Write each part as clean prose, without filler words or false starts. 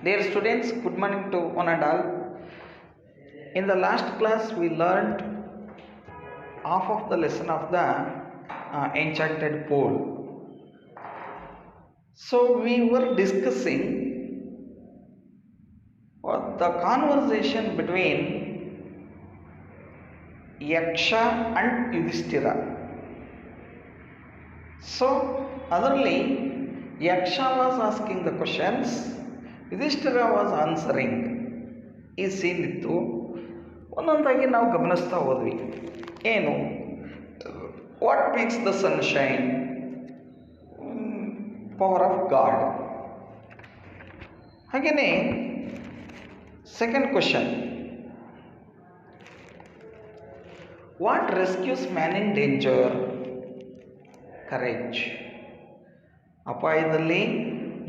Dear students, good morning to one and all. In the last class, we learned half of the lesson of the enchanted pool. So we were discussing the conversation between Yaksha and Yudhishthira. So, otherly, Yaksha was asking the questions, Yudhishthira was answering. ಈ scene ಇತ್ತು. ಒಂದೊಂದಾಗಿ ನಾವು ಗಮನಿಸ್ತಾ ಹೋದ್ವಿ. ಏನು, what makes the sunshine? Power of God. ಹಾಗೆಯೇ second question, what rescues man in danger? Courage. ಅಪಾಯದಲ್ಲಿ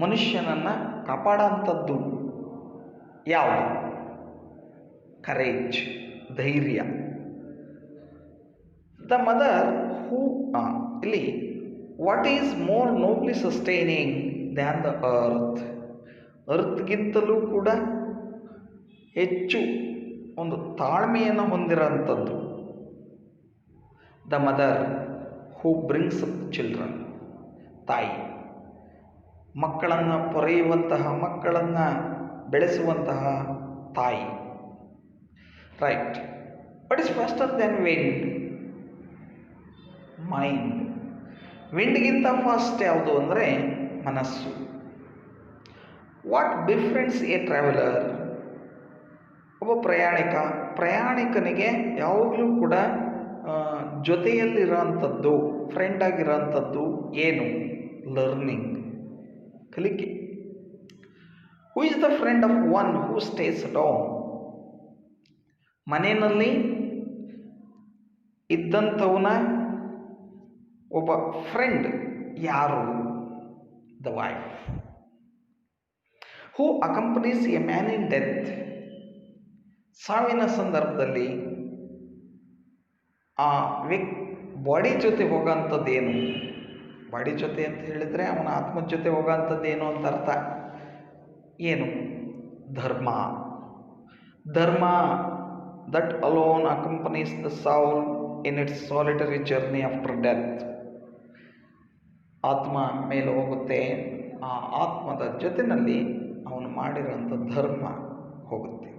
ಮನುಷ್ಯನನ್ನು ಕಾಪಾಡೋಂಥದ್ದು ಯಾವುದು? ಕರೇಜ್, ಧೈರ್ಯ. ದ ಮದರ್ ಹೂ ಇಲ್ಲಿ what is more nobly sustaining than the earth? ಅರ್ತ್ಗಿಂತಲೂ ಕೂಡ ಹೆಚ್ಚು ಒಂದು ತಾಳ್ಮೆಯನ್ನು ಹೊಂದಿರೋಂಥದ್ದು the mother who brings up children, ತಾಯಿ. ಮಕ್ಕಳನ್ನು ಪೊರೆಯುವಂತಹ, ಮಕ್ಕಳನ್ನು ಬೆಳೆಸುವಂತಹ ತಾಯಿ. Right. What is faster than wind? Mind. ವಿಂಡ್ಗಿಂತ fast ಯಾವುದು ಅಂದರೆ ಮನಸ್ಸು. What befriends a traveller? ಒಬ್ಬ ಪ್ರಯಾಣಿಕನಿಗೆ ಯಾವಾಗಲೂ ಕೂಡ ಜೊತೆಯಲ್ಲಿರೋಂಥದ್ದು, ಫ್ರೆಂಡ್ ಆಗಿರೋಂಥದ್ದು ಏನು? ಲರ್ನಿಂಗ್, ಕಲಿಕೆ. Who is the friend of one who stays down? ಮನೆಯಲ್ಲಿ ಇದ್ದಂಥವನ ಒಬ್ಬ ಫ್ರೆಂಡ್ ಯಾರು? The wife. Who accompanies A man in death? ಸಾವಿನ ಸಂದರ್ಭದಲ್ಲಿ ಆ ಬಾಡಿ ಜೊತೆ ಹೋಗೋಂಥದ್ದೇನು? ಬಾಡಿ ಜೊತೆ ಅಂತ ಹೇಳಿದರೆ ಅವನ ಆತ್ಮದ ಜೊತೆ ಹೋಗೋಂಥದ್ದೇನು ಅಂತ ಅರ್ಥ. ಏನು? ಧರ್ಮ. Dharma that alone accompanies the soul in its solitary journey after death. ಆತ್ಮ ಮೇಲೆ ಹೋಗುತ್ತೆ, ಆ ಆತ್ಮದ ಜೊತೆಯಲ್ಲಿ ಅವನು ಮಾಡಿರೋಂಥ ಧರ್ಮ ಹೋಗುತ್ತೆ.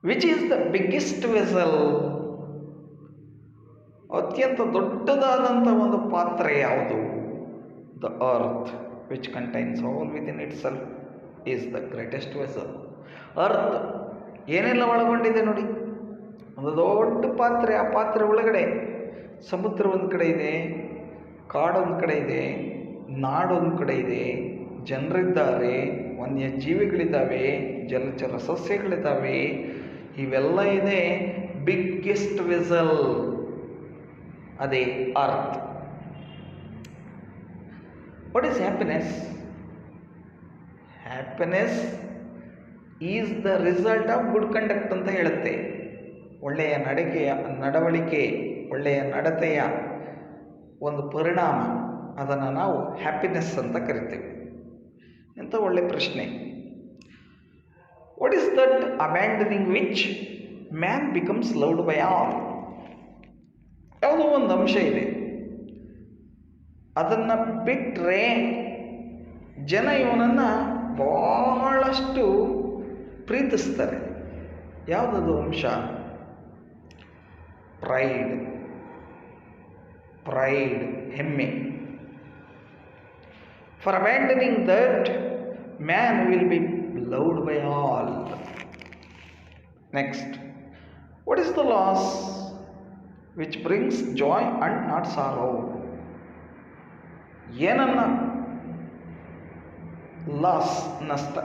Which is the biggest vessel? ಅತ್ಯಂತ ದೊಡ್ಡದಾದಂಥ ಒಂದು ಪಾತ್ರೆ ಯಾವುದು? The earth which contains all within it self is the greatest vessel. Earth ಏನೆಲ್ಲ ಒಳಗೊಂಡಿದೆ ನೋಡಿ, ಒಂದು ದೊಡ್ಡ ಪಾತ್ರೆ. ಆ ಪಾತ್ರೆ ಒಳಗಡೆ ಸಮುದ್ರ ಒಂದು ಕಡೆ ಇದೆ, ಕಾಡೊಂದು ಕಡೆ ಇದೆ, ನಾಡೊಂದು ಕಡೆ ಇದೆ, ಜನರಿದ್ದಾರೆ, ವನ್ಯಜೀವಿಗಳಿದ್ದಾವೆ, ಜಲಚರ ಸಸ್ಯಗಳಿದ್ದಾವೆ, ಇವೆಲ್ಲ ಇದೆ. ಬಿಗ್ಗೆಸ್ಟ್ ವೆಸಲ್ ಅದೇ earth. What is happiness? Happiness is the result of good conduct ಅಂತ ಹೇಳುತ್ತೆ. ಒಳ್ಳೆಯ ನಡವಳಿಕೆ, ಒಳ್ಳೆಯ ನಡತೆಯ ಒಂದು ಪರಿಣಾಮ, ಅದನ್ನು ನಾವು ಹ್ಯಾಪಿನೆಸ್ ಅಂತ ಕರಿತೇವೆ. ಎಂಥ ಒಳ್ಳೆಯ ಪ್ರಶ್ನೆ. What is that abandoning which man becomes loved by all? ಯಾವುದೋ ಒಂದು ಅಂಶ ಇದೆ, ಅದನ್ನು ಬಿಟ್ಟರೆ ಜನ ಇವನನ್ನು ಬಹಳಷ್ಟು ಪ್ರೀತಿಸ್ತಾರೆ. ಯಾವುದದು ಅಂಶ? ಪ್ರೈಡ್. ಹೆಮ್ಮೆ. For abandoning that man will be loved by all. Next, what is the loss which brings joy and not sorrow? ಏನನ್ನ ಲಾಸ್, ನಷ್ಟ,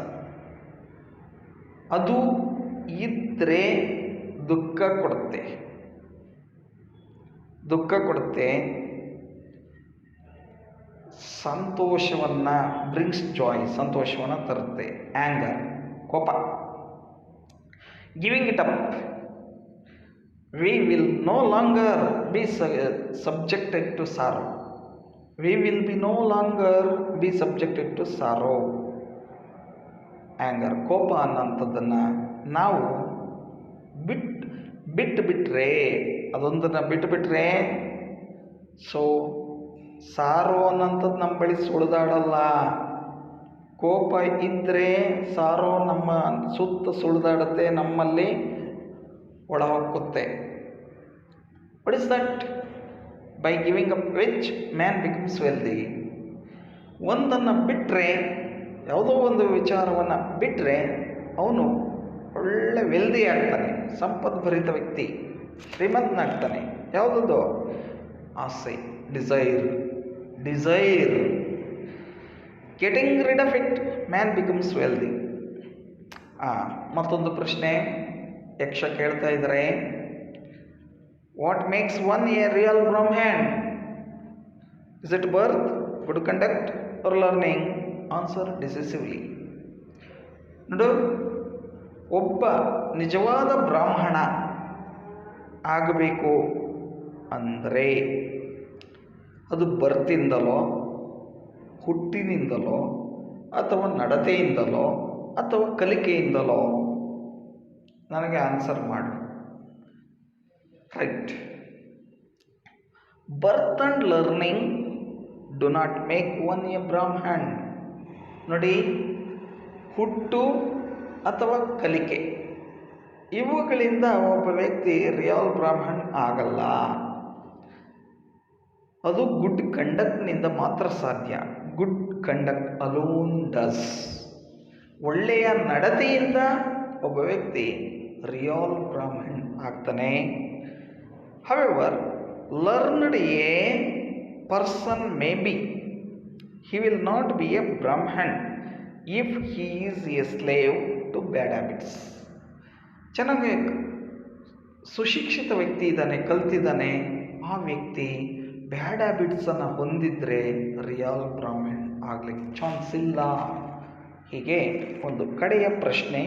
ಅದು ಇದ್ದರೆ ದುಃಖ ಕೊಡುತ್ತೆ. ಸಂತೋಷವನ್ನು ಬ್ರಿಂಗ್ಸ್ ಜಾಯ್, ಸಂತೋಷವನ್ನು ತರುತ್ತೆ. ಆ್ಯಂಗರ್, ಕೋಪ. Giving it up, we will no longer be subjected to sorrow. We will be no longer be subjected to sorrow. Anger, ಕೋಪ ಅನ್ನೋಂಥದ್ದನ್ನು ನಾವು ಬಿಟ್ಟರೆ, ಅದೊಂದನ್ನು ಬಿಟ್ಟುಬಿಟ್ರೆ, ಸೊ ಸಾರೋ ಅನ್ನೋಂಥದ್ದು ನಮ್ಮ ಬಳಿ ಸುಳಿದಾಡಲ್ಲ. ಕೋಪ ಇದ್ದರೆ ಸಾರೋ ನಮ್ಮ ಸುತ್ತ ಸುಳಿದಾಡುತ್ತೆ, ನಮ್ಮಲ್ಲಿ ಒಳ ಹೊಕ್ಕುತ್ತೆ. What is that? By giving up which man becomes wealthy. ಒಂದನ್ನು ಬಿಟ್ಟರೆ, ಯಾವುದೋ ಒಂದು ವಿಚಾರವನ್ನು ಬಿಟ್ಟರೆ ಅವನು ಒಳ್ಳೆ ವೆಲ್ದಿ ಆಗ್ತಾನೆ, ಸಂಪದ್ಭರಿತ ವ್ಯಕ್ತಿ, ಶ್ರೀಮಂತನಾಗ್ತಾನೆ. ಯಾವುದದು? ಆಸೆ, desire. Getting rid of it man becomes wealthy. ಮತ್ತೊಂದು ಪ್ರಶ್ನೆ ಯಕ್ಷ ಕೇಳ್ತಾ ಇದ್ದಾರೆ, what makes one a real Brahmin? Is it birth, good conduct or learning? Answer decisively. ನೋಡು, ಒಬ್ಬ ನಿಜವಾದ ಬ್ರಾಹ್ಮಣ ಆಗಬೇಕು ಅಂದರೆ ಅದು ಬರ್ತಿಂದಲೋ, ಹುಟ್ಟಿನಿಂದಲೋ, ಅಥವಾ ನಡತೆಯಿಂದಲೋ, ಅಥವಾ ಕಲಿಕೆಯಿಂದಲೋ? ನನಗೆ ಆನ್ಸರ್ ಮಾಡು. Right. Birth and learning do not make one A ಬ್ರಾಹ್ಮಣ್. ನೋಡಿ, ಹುಟ್ಟು ಅಥವಾ ಕಲಿಕೆ, ಇವುಗಳಿಂದ ಒಬ್ಬ ವ್ಯಕ್ತಿ ರಿಯಲ್ ಬ್ರಾಹ್ಮಣ್ ಆಗಲ್ಲ. ಅದು ಗುಡ್ ಕಂಡಕ್ಟ್ನಿಂದ ಮಾತ್ರ ಸಾಧ್ಯ. Good conduct alone does. ಒಳ್ಳೆಯ ನಡತೆಯಿಂದ ಒಬ್ಬ ವ್ಯಕ್ತಿ ರಿಯಲ್ ಬ್ರಾಹ್ಮಣ್ ಆಗ್ತಾನೆ. However, learned A person may be, he will not be a Brahman if he is a slave to bad habits. ಚೆನ್ನಾಗಿ ಸುಶಿಕ್ಷಿತ ವ್ಯಕ್ತಿ ಇದ್ದಾನೆ, ಕಲ್ತಿದ್ದಾನೆ, ಆ ವ್ಯಕ್ತಿ ಬ್ಯಾಡ್ ಹ್ಯಾಬಿಟ್ಸನ್ನು ಹೊಂದಿದ್ರೆ ರಿಯಲ್ ಬ್ರಾಹ್ಮಣ್ ಆಗಲಿಕ್ಕೆ ಚಾನ್ಸ್ ಇಲ್ಲ. ಹೀಗೆ ಒಂದು ಕಡೆಯ ಪ್ರಶ್ನೆ,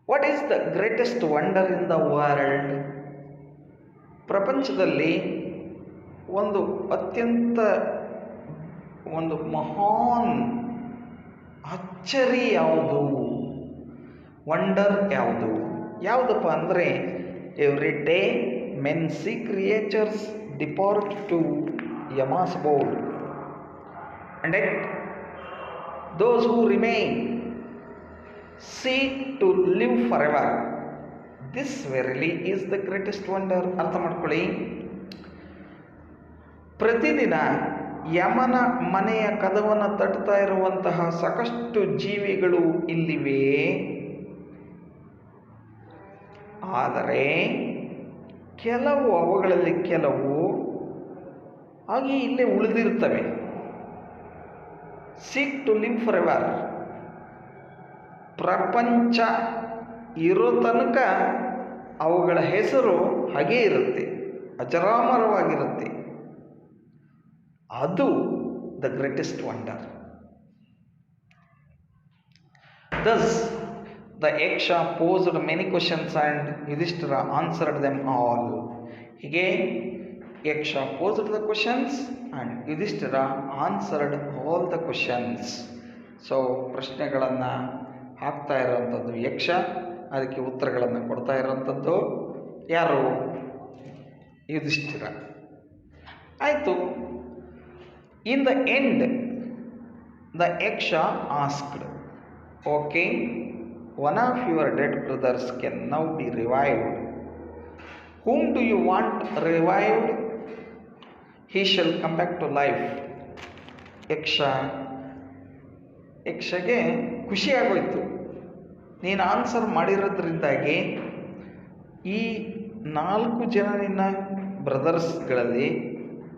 what is the greatest wonder in the world? ಪ್ರಪಂಚದಲ್ಲಿ ಒಂದು ಅತ್ಯಂತ ಒಂದು ಮಹಾನ್ ಅಚ್ಚರಿ ಯಾವುದು? ವಂಡರ್ ಯಾವುದು? ಯಾವುದಪ್ಪ ಅಂದರೆ, every day men see creatures depart to Yama's abode, and yet those who remain seek to live forever. This verily is the greatest wonder. ಅರ್ಥ ಮಾಡ್ಕೊಳ್ಳಿ. ಪ್ರತಿದಿನ ಯಮನ ಮನೆಯ ಕದವನ್ನು ತಟ್ತಾ ಇರುವಂತಹ ಸಾಕಷ್ಟು ಜೀವಿಗಳು ಇಲ್ಲಿವೆ. ಆದರೆ ಅವುಗಳಲ್ಲಿ ಕೆಲವು ಹಾಗೆ ಇಲ್ಲೇ ಉಳಿದಿರ್ತವೆ. ಸೀಕ್ ಟು ಲಿವ್ ಫಾರ್ ಎವರ್. ಪ್ರಪಂಚ ಇರೋ ತನಕ ಅವುಗಳ ಹೆಸರು ಹಾಗೇ ಇರುತ್ತೆ, ಅಜರಾಮರವಾಗಿರುತ್ತೆ. ಅದು the greatest wonder. Thus, the Yaksha posed many questions and Yudhishthira answered them all. ಹೀಗೆ ಯಕ್ಷ posed the questions and Yudhishthira answered all the questions. So ಪ್ರಶ್ನೆಗಳನ್ನು ಹಾಕ್ತಾ ಇರೋವಂಥದ್ದು ಯಕ್ಷ, ಅದಕ್ಕೆ ಉತ್ತರಗಳನ್ನು ಕೊಡ್ತಾ ಇರೋವಂಥದ್ದು ಯಾರು? ಯುಧಿಷ್ಠಿರ. ಆಯಿತು. In the end, the Yaksha asked, O king, one of your dead brothers can now be revived. Whom do you want revived? He shall come back to life. ಯಕ್ಷಗೆ ಖುಷಿಯಾಗೋಯ್ತು. ನೀನು answer ಮಾಡಿರೋದ್ರಿಂದಾಗಿ ಈ 4 ಜನ ನಿನ್ನ ಬ್ರದರ್ಸ್ಗಳಲ್ಲಿ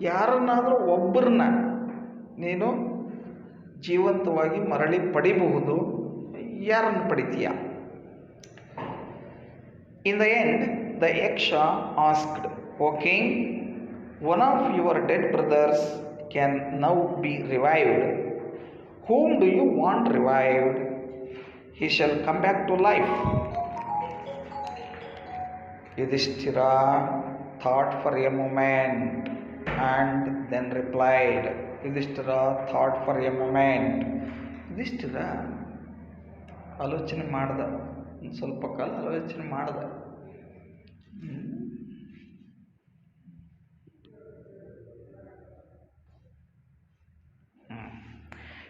ಯಾರನ್ನಾದರೂ ಒಬ್ಬರನ್ನ ನೀನು ಜೀವಂತವಾಗಿ ಮರಳಿ ಪಡಿಬಹುದು. ಯಾರನ್ನು ಪಡಿತೀಯ? In the end, the Yaksha asked, O king, one of your dead brothers can now be revived. Whom do you want revived? He shall come back to life. Yudhishthira thought for a moment and then replied. Yudhishthira thought for a moment. Yudhishthira, ಆಲೋಚನೆ ಮಾಡ್ದೆ, ಒಂದು ಸ್ವಲ್ಪ ಕಾಲ ಆಲೋಚನೆ ಮಾಡ್ದೆ.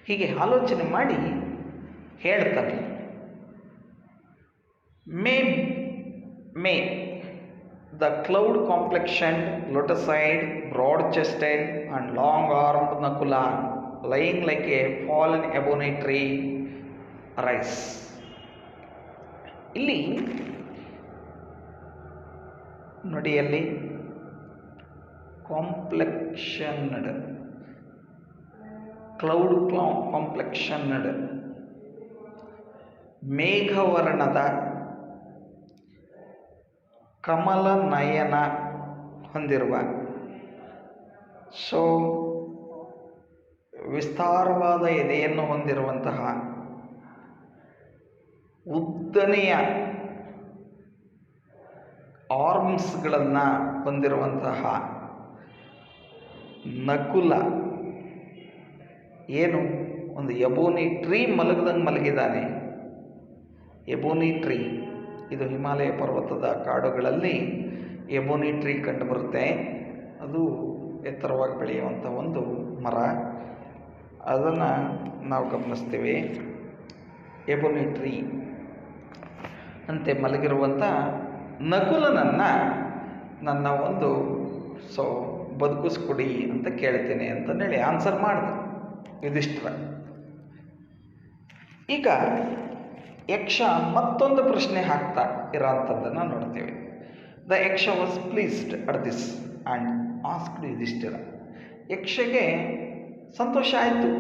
ಹೀಗೆ ಆಲೋಚನೆ ಮಾಡಿ ಹೇಳ್ತಾನೆ, may the cloud complexioned, lotus-eyed, broad-chested and long-armed Nakula, lying like a fallen ebony tree, rise. ಇಲ್ಲಿ ನೋಡಿ, ಅಲ್ಲಿ ಕಾಂಪ್ಲೆಕ್ಷನ್ಡ್, ಕ್ಲೌಡ್ ಕಾಂಪ್ಲೆಕ್ಷನ್ಡ್, ಮೇಘವರ್ಣದ, ಕಮಲ ನಯನ ಹೊಂದಿರುವ, ಸೊ ವಿಸ್ತಾರವಾದ ಎದೆಯನ್ನು ಹೊಂದಿರುವಂತಹ, ಉದ್ದನೆಯ ಆರ್ಮ್ಸ್ಗಳನ್ನು ಹೊಂದಿರುವಂತಹ ನಕುಲ ಏನು ಒಂದು ಎಬೋನಿ ಟ್ರೀ ಮಲಗದಂಗೆ ಮಲಗಿದ್ದಾನೆ. ಎಬೋನಿ ಟ್ರೀ, ಇದು ಹಿಮಾಲಯ ಪರ್ವತದ ಕಾಡುಗಳಲ್ಲಿ ಎಬೋನಿ ಟ್ರೀ ಕಂಡುಬರುತ್ತೆ. ಅದು ಎತ್ತರವಾಗಿ ಬೆಳೆಯುವಂಥ ಒಂದು ಮರ, ಅದನ್ನು ನಾವು ಗಮನಿಸ್ತೀವಿ. ಎಬೋನಿ ಟ್ರೀ ಅಂತೆ ಮಲಗಿರುವಂಥ ನಕುಲನನ್ನು ನನ್ನ ಒಂದು ಬದುಕಿಸ್ಕೊಡಿ ಅಂತ ಕೇಳ್ತೀನಿ ಅಂತಂದೇಳಿ ಆನ್ಸರ್ ಮಾಡಿದೆ ಯುಧಿಷ್ಠಿರ. ಈಗ ಯಕ್ಷ ಮತ್ತೊಂದು ಪ್ರಶ್ನೆ ಹಾಕ್ತಾ ಇರೋಂಥದ್ದನ್ನು ನೋಡ್ತೀವಿ. The Yaksha was pleased at this and asked Yudhishthira. ಯಕ್ಷಗೆ ಸಂತೋಷ ಆಯಿತು,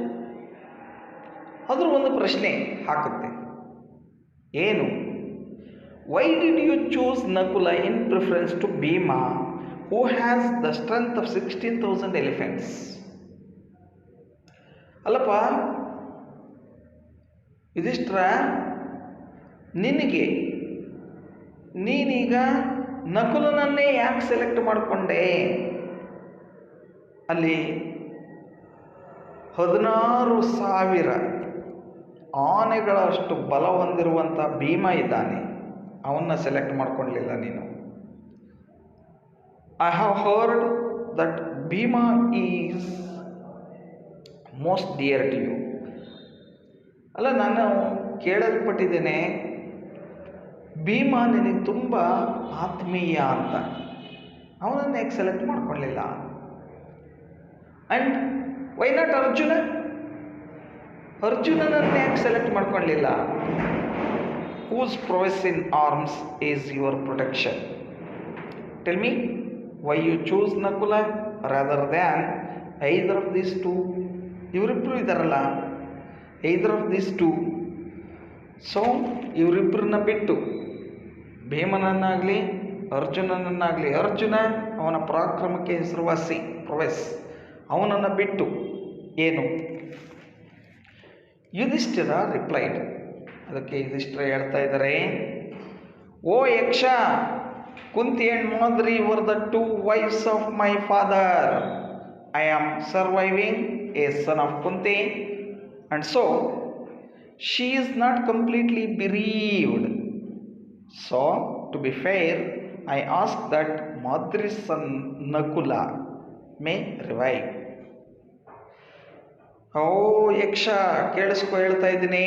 ಅದ್ರ ಒಂದು ಪ್ರಶ್ನೆ ಹಾಕುತ್ತೆ. ಏನು? Why did you choose Nakula in preference to Bhima, who has the strength of 16,000 elephants? ಅಲ್ಲಪ್ಪ ಯುಧಿಷ್ಠಿರ, ನೀನೀಗ ನಕುಲನನ್ನೇ ಯಾಕೆ ಸೆಲೆಕ್ಟ್ ಮಾಡಿಕೊಂಡೆ? ಅಲ್ಲಿ 16,000 ಆನೆಗಳಷ್ಟು ಬಲ ಹೊಂದಿರುವಂಥ ಭೀಮ ಇದ್ದಾನೆ, ಅವನ್ನ ಸೆಲೆಕ್ಟ್ ಮಾಡ್ಕೊಳ್ಳಲಿಲ್ಲ ನೀನು. I have heard that Bhima is most dear to you. ಅಲ್ಲ, ನಾನು ಕೇಳಲ್ಪಟ್ಟಿದ್ದೇನೆ ಭೀಮ ನಿನಗೆ ತುಂಬ ಆತ್ಮೀಯ ಅಂತ, ಅವನನ್ನು ಯಾಕೆ ಸೆಲೆಕ್ಟ್ ಮಾಡ್ಕೊಳ್ಳಲಿಲ್ಲ? And why not Arjuna? ಅರ್ಜುನನನ್ನು ಯಾಕೆ ಸೆಲೆಕ್ಟ್ ಮಾಡ್ಕೊಳ್ಳಲಿಲ್ಲ? Whose prowess in arms is your protection. Tell me why you choose Nakula rather than either of these two. ಇವರಿಬ್ಬರು ಇದ್ದಾರಲ್ಲ, either of these two. So ಇವರಿಬ್ಬರನ್ನ ಬಿಟ್ಟು ಭೀಮನನ್ನಾಗಲಿ ಅರ್ಜುನನನ್ನಾಗಲಿ, ಅರ್ಜುನ ಅವನ ಪರಾಕ್ರಮಕ್ಕೆ ಹೆಸರುವಾಸಿ, ಪ್ರೊವೆಸ್, ಅವನನ್ನು ಬಿಟ್ಟು ಏನು? ಯುಧಿಷ್ಠಿರ ರಿಪ್ಲೈಡ್. ಅದಕ್ಕೆ ಯುಧಿಷ್ಠಿರ ಹೇಳ್ತಾ ಇದ್ದಾರೆ, O Yaksha, Kunti and Madri were the two wives of my father. I am surviving a son of Kunti, and so she is not completely bereaved. So, to be fair, I ask that Madri's son Nakula may revive. ಓ ಯಕ್ಷ, ಕೇಳಿಸ್ಕೊ, ಹೇಳ್ತಾ ಇದ್ದೀನಿ.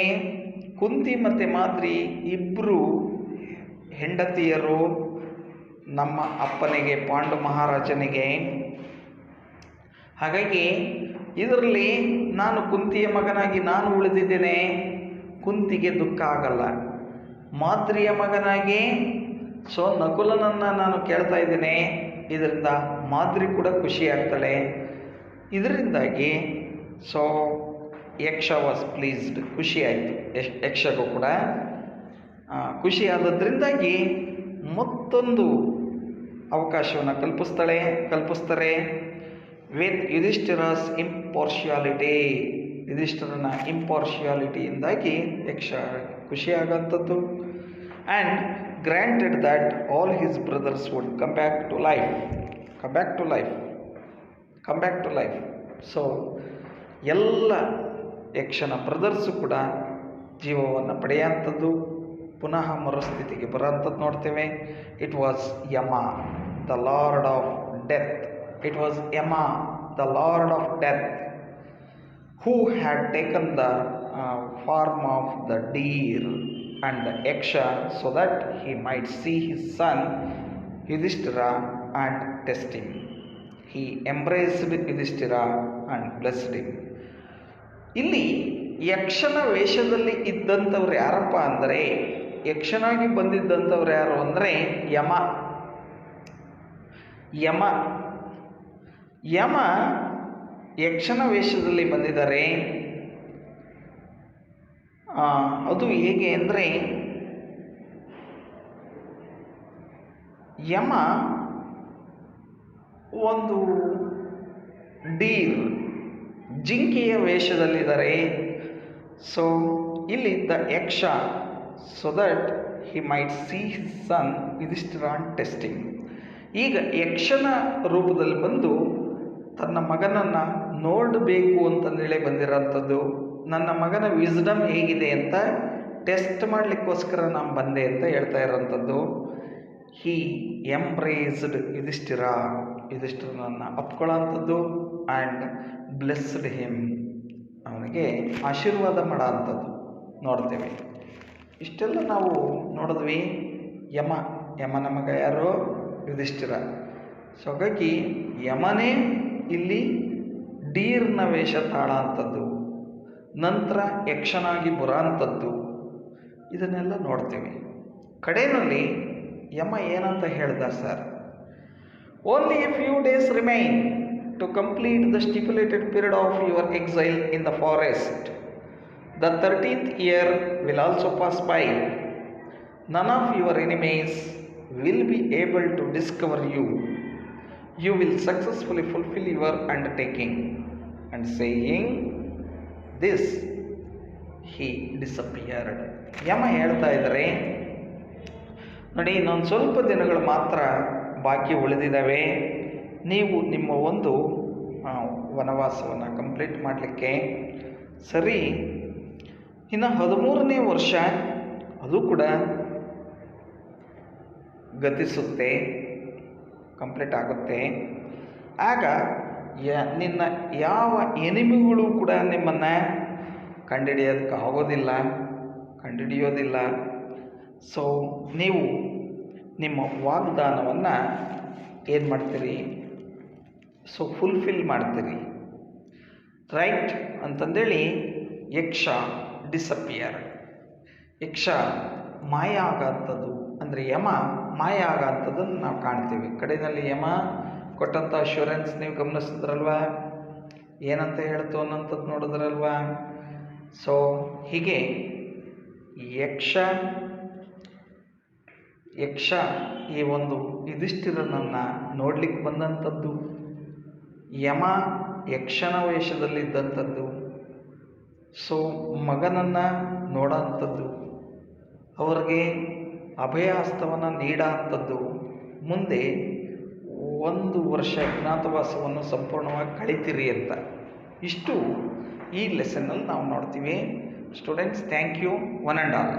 ಕುಂತಿ ಮತ್ತು ಮಾದ್ರಿ ಇಬ್ಬರು ಹೆಂಡತಿಯರು ನಮ್ಮ ಅಪ್ಪನಿಗೆ, ಪಾಂಡು ಮಹಾರಾಜನಿಗೆ. ಹಾಗಾಗಿ ಇದರಲ್ಲಿ ನಾನು ಕುಂತಿಯ ಮಗನಾಗಿ ನಾನು ಉಳಿದಿದ್ದೇನೆ, ಕುಂತಿಗೆ ದುಃಖ ಆಗಲ್ಲ. ಮಾದ್ರಿಯ ಮಗನಾಗಿ ನಕುಲನನ್ನು ನಾನು ಕೇಳ್ತಾ ಇದ್ದೇನೆ, ಇದರಿಂದ ಮಾದ್ರಿ ಕೂಡ ಖುಷಿ ಆಗ್ತಾಳೆ. ಇದರಿಂದಾಗಿ ಯಕ್ಷ ವಾಸ್ ಪ್ಲೀಸ್ಡ್, ಖುಷಿ ಆಯಿತು ಯಕ್ಷಗೂ ಕೂಡ. ಖುಷಿ ಆದದ್ರಿಂದಾಗಿ ಮತ್ತೊಂದು ಅವಕಾಶವನ್ನು ಕಲ್ಪಿಸ್ತಾರೆ. ವಿತ್ ಯುಧಿಷ್ಠಿರಸ್ ಇಂಪಾರ್ಷಿಯಾಲಿಟಿ, ಯುಧಿಷ್ಠಿರನ ಇಂಪಾರ್ಷಿಯಾಲಿಟಿಯಿಂದಾಗಿ ಯಕ್ಷ ಖುಷಿಯಾಗಂಥದ್ದು. And granted that all his brothers would come back to life. So ಎಲ್ಲ ಯಕ್ಷನ ಬ್ರದರ್ಸು ಕೂಡ ಜೀವವನ್ನು ಪಡೆಯುವಂಥದ್ದು, ಪುನಃ ಮರುಸ್ಥಿತಿಗೆ ಬರೋಂಥದ್ದು ನೋಡ್ತೇವೆ. It was Yama the lord of death. It was Yama the lord of death who had taken the form of the deer and the Yaksha so that he might see his son Yudhishthira and test him. He embraced Yudhishthira and blessed him. ಇಲ್ಲಿ ಯಕ್ಷನ ವೇಷದಲ್ಲಿ ಇದ್ದಂಥವ್ರು ಯಾರಪ್ಪ ಅಂದರೆ, ಯಕ್ಷನಾಗಿ ಬಂದಿದ್ದಂಥವ್ರು ಯಾರು ಅಂದರೆ ಯಮ. ಯಮ ಯಮ ಯಕ್ಷನ ವೇಷದಲ್ಲಿ ಬಂದಿದ್ದಾರೆ. ಅದು ಹೇಗೆ ಅಂದರೆ, ಯಮ ಒಂದು ಡೀರ್ ಜಿಂಕೆಯ ವೇಷದಲ್ಲಿದ್ದಾರೆ. ಸೊ ಇಲ್ಲಿ ದ ಯಕ್ಷ so that he might see his son Yudhishthira testing. ಈಗ ಯಕ್ಷನ ರೂಪದಲ್ಲಿ ಬಂದು ತನ್ನ ಮಗನನ್ನು ನೋಡಬೇಕು ಅಂತಂದೇಳಿ ಬಂದಿರೋಂಥದ್ದು, ನನ್ನ ಮಗನ ವಿಸ್ಡಮ್ ಹೇಗಿದೆ ಅಂತ ಟೆಸ್ಟ್ ಮಾಡಲಿಕ್ಕೋಸ್ಕರ ನಾನು ಬಂದೆ ಅಂತ ಹೇಳ್ತಾ ಇರೋಂಥದ್ದು. ಹೀ ಎಂಬ್ರೇಸ್ಡ್ ಯುಧಿಷ್ಠಿರನನ್ನು ಅಪ್ಕೊಳ್ಳೋಂಥದ್ದು ಆ್ಯಂಡ್ ಬ್ಲೆಸ್ಡ್ ಹಿಮ್, ಅವನಿಗೆ ಆಶೀರ್ವಾದ ಮಾಡೋ ನೋಡ್ತೇವೆ. ಇಷ್ಟೆಲ್ಲ ನಾವು ನೋಡಿದ್ವಿ. ಯಮನ ಮಗ ಯಾರು? ಯುಧಿಷ್ಠಿರ. ಸೊ ಹಾಗಾಗಿ ಯಮನೇ ಇಲ್ಲಿ ಡೀರ್ನ ವೇಷ ತಾಳೋಂಥದ್ದು, ನಂತರ ಯಕ್ಷನಾಗಿ ಬರೋಂಥದ್ದು, ಇದನ್ನೆಲ್ಲ ನೋಡ್ತೀವಿ. ಕಡೆಯಲ್ಲಿ ಯಮ ಏನಂತ ಹೇಳ್ದ sir? Only a few days remain to complete the stipulated period of your exile in the forest. The 13th year will also pass by. None of your enemies will be able to discover you. You will successfully fulfill your undertaking. And saying this, he disappeared. ಯಮ ಹೇಳ್ತಾ ಇದ್ದಾರೆ, ನೋಡಿ, ಇನ್ನೊಂದು ಸ್ವಲ್ಪ ದಿನಗಳು ಮಾತ್ರ ಬಾಕಿ ಉಳಿದಿದ್ದಾವೆ. ನೀವು ನಿಮ್ಮ ಒಂದು ವನವಾಸವನ್ನು ಕಂಪ್ಲೀಟ್ ಮಾಡಲಿಕ್ಕೆ. ಸರಿ, ಇನ್ನು 13ನೇ ವರ್ಷ ಅದು ಕೂಡ ಗತಿಸುತ್ತೆ, ಕಂಪ್ಲೀಟ್ ಆಗುತ್ತೆ. ಆಗ ನಿನ್ನ ಯಾವ ಎನಿಮಿಗಳು ಕೂಡ ನಿಮ್ಮನ್ನು ಕಂಡುಹಿಡಿಯೋದಿಲ್ಲ. ಸೊ ನೀವು ನಿಮ್ಮ ವಾಗ್ದಾನವನ್ನು ಏನು ಮಾಡ್ತೀರಿ? ಸೊ ಫುಲ್ಫಿಲ್ ಮಾಡ್ತೀರಿ, ರೈಟ್ ಅಂತಂದೇಳಿ ಯಕ್ಷ ಡಿಸಪಿಯರ್. ಯಕ್ಷ ಮಾಯ ಆಗೋಂಥದ್ದು ಅಂದರೆ ಯಮ ಮಾಯ ಆಗೋಂಥದ್ದನ್ನು ನಾವು ಕಾಣ್ತೀವಿ. ಕಡೆಯಲ್ಲಿ ಯಮ ಕೊಟ್ಟಂಥ ಅಶ್ಯೂರೆನ್ಸ್ ನೀವು ಗಮನಿಸಿದ್ರಲ್ವ, ಏನಂತ ಹೇಳ್ತು ಅನ್ನೋಂಥದ್ದು ನೋಡಿದ್ರಲ್ವ. ಸೊ ಹೀಗೆ ಯಕ್ಷ ಈ ಒಂದು ಯುಧಿಷ್ಠಿರನನ್ನು ನೋಡ್ಲಿಕ್ಕೆ ಬಂದಂಥದ್ದು, ಯಮ ಯಕ್ಷನ ವೇಷದಲ್ಲಿದ್ದಂಥದ್ದು, ಸೊ ಮಗನನ್ನು ನೋಡೋಂಥದ್ದು, ಅವ್ರಿಗೆ ಅಭಯ ಹಸ್ತವನ್ನು ನೀಡೋಂಥದ್ದು, ಮುಂದೆ 1 ವರ್ಷ ಅಜ್ಞಾತವಾಸವನ್ನು ಸಂಪೂರ್ಣವಾಗಿ ಕಳಿತೀರಿ ಅಂತ. ಇಷ್ಟು ಈ ಲೆಸನ್ನಲ್ಲಿ ನಾವು ನೋಡ್ತೀವಿ. Students, thank you one and all.